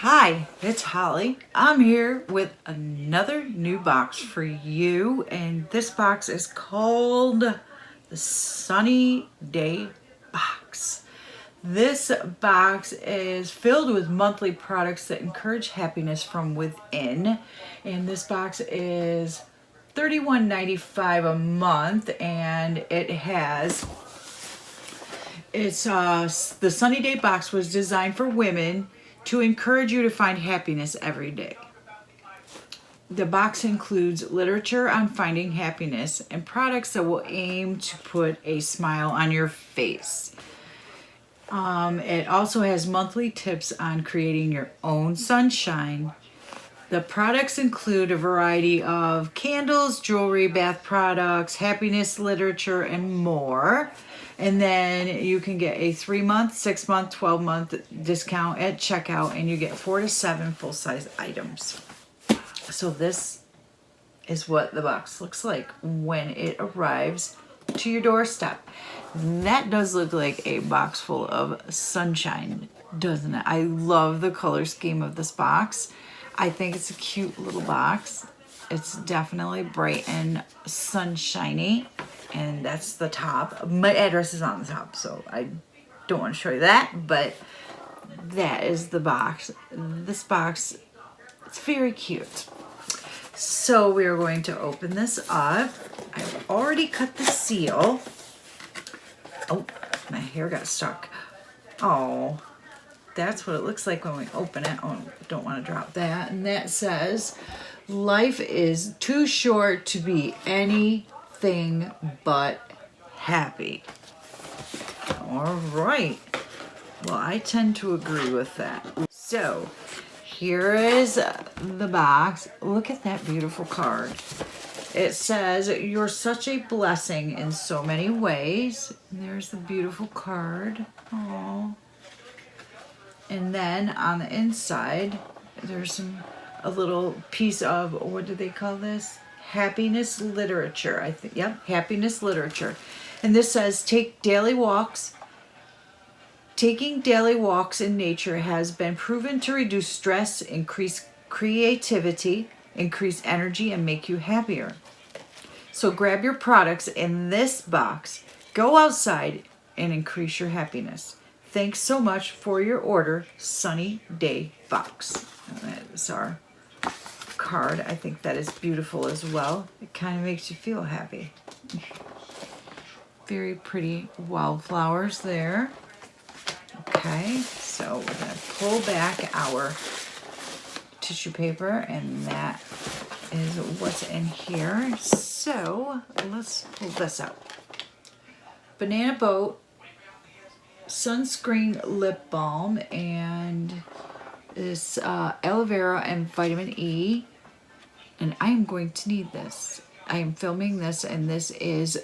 Hi, it's Holly. I'm here with another new box for you, and this box is called the Sunny Day Box. This box is filled with monthly products that encourage happiness from within, and this box is $31.95 a month, and the Sunny Day Box was designed for women to encourage you to find happiness every day. The box includes literature on finding happiness and products that will aim to put a smile on your face. It also has monthly tips on creating your own sunshine. The products include a variety of candles, jewelry, bath products, happiness literature, and more. And then you can get a 3-month, 6-month, 12-month discount at checkout, and you get 4 to 7 full-size items. So this is what the box looks like when it arrives to your doorstep. That does look like a box full of sunshine, doesn't it? I love the color scheme of this box. I think it's a cute little box. It's definitely bright and sunshiny, and that's the top. My address is on the top, so I don't want to show you that, but that is the box. This box, it's very cute. So we are going to open this up. I've already cut the seal. Oh, my hair got stuck. Oh, that's what it looks like when we open it. Oh, don't want to drop that. And that says, life is too short to be anything but happy. All right. Well, I tend to agree with that. So here is the box. Look at that beautiful card. It says, you're such a blessing in so many ways. And there's the beautiful card. Oh. And then on the inside, there's a little piece of, what do they call this? Happiness literature. I think, yep, happiness literature. And this says, take daily walks. Taking daily walks in nature has been proven to reduce stress, increase creativity, increase energy, and make you happier. So grab your products in this box, go outside, and increase your happiness. Thanks so much for your order, Sunny Day Box. And that is our card. I think that is beautiful as well. It kind of makes you feel happy. Very pretty wildflowers there. Okay, so we're going to pull back our tissue paper, and that is what's in here. So let's pull this out. Banana Boat sunscreen lip balm, and this aloe vera and vitamin E, and I am going to need this. I am filming this, and this is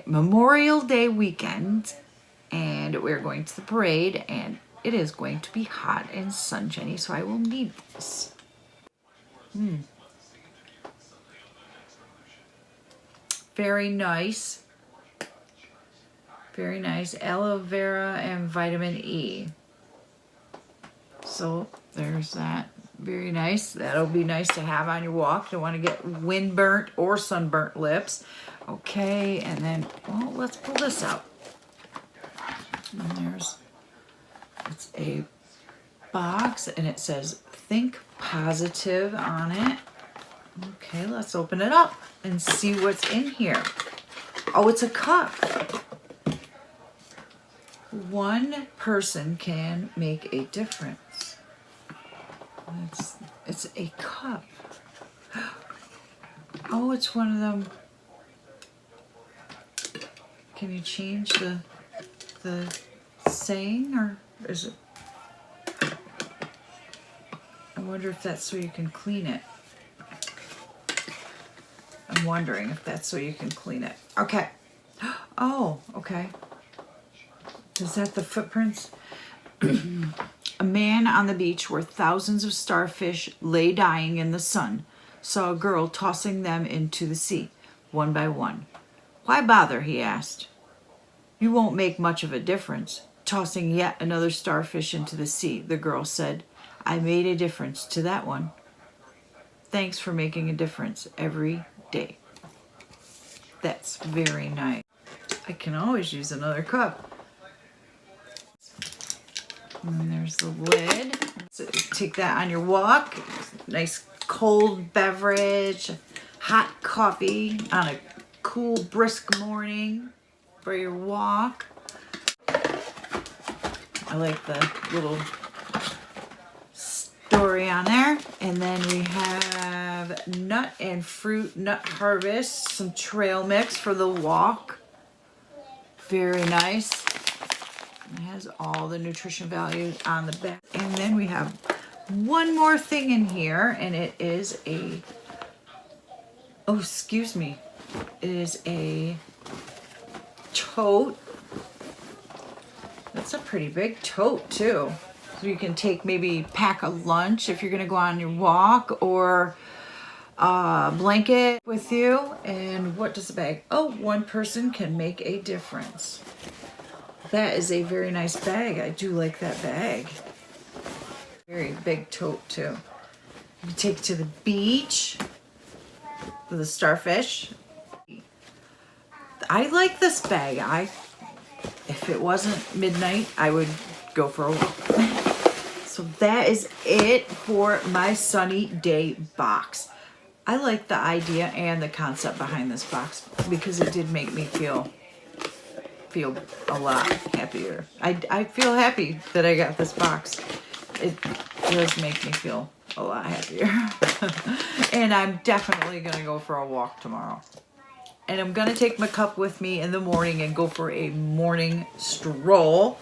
Memorial Day weekend, and we're going to the parade, and it is going to be hot and sunshiny, so I will need this. Very nice. Very nice. Aloe vera and vitamin E. So there's that. Very nice. That'll be nice to have on your walk. Don't want to get windburnt or sunburnt lips. Okay, and then, well, let's pull this out. And it's a box, and it says think positive on it. Okay, let's open it up and see what's in here. Oh, it's a cup. One person can make a difference. It's a cup. Oh, it's one of them. Can you change the saying, or is it? I wonder if that's so you can clean it. I'm wondering if that's so you can clean it. Okay. Oh, okay. Is that the footprints? A man on the beach where thousands of starfish lay dying in the sun saw a girl tossing them into the sea, one by one. Why bother, he asked. You won't make much of a difference. tossing yet another starfish into the sea. The girl said, "I made a difference to that one. Thanks for making a difference every day." That's very nice. I can always use another cup. And there's the lid. So take that on your walk. Nice cold beverage, hot coffee on a cool, brisk morning for your walk. I like the little story on there. And then we have nut and fruit nut harvest, some trail mix for the walk. Very nice. It has all the nutrition value on the back. And then we have one more thing in here, and it is a, oh, excuse me. It is a tote. That's a pretty big tote too. So you can take, maybe pack a lunch if you're gonna go on your walk, or a blanket with you. And what does the bag? Oh, one person can make a difference. That is a very nice bag. I do like that bag. Very big tote too. You can take it to the beach with the starfish. I like this bag. If it wasn't midnight, I would go for a walk. So that is it for my sunny day box. I like the idea and the concept behind this box because it did make me feel a lot happier. I feel happy that I got this box. It does make me feel a lot happier. And I'm definitely gonna go for a walk tomorrow. And I'm gonna take my cup with me in the morning and go for a morning stroll.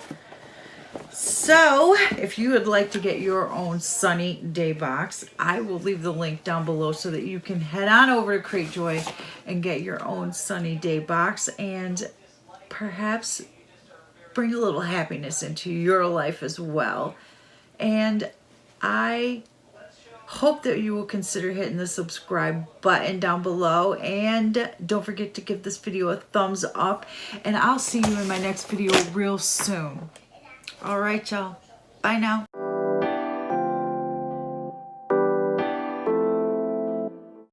So if you would like to get your own sunny day box, I will leave the link down below so that you can head on over to Crate Joy and get your own sunny day box, and perhaps bring a little happiness into your life as well. And I hope that you will consider hitting the subscribe button down below, and don't forget to give this video a thumbs up, and I'll see you in my next video real soon. All right, y'all. Bye now.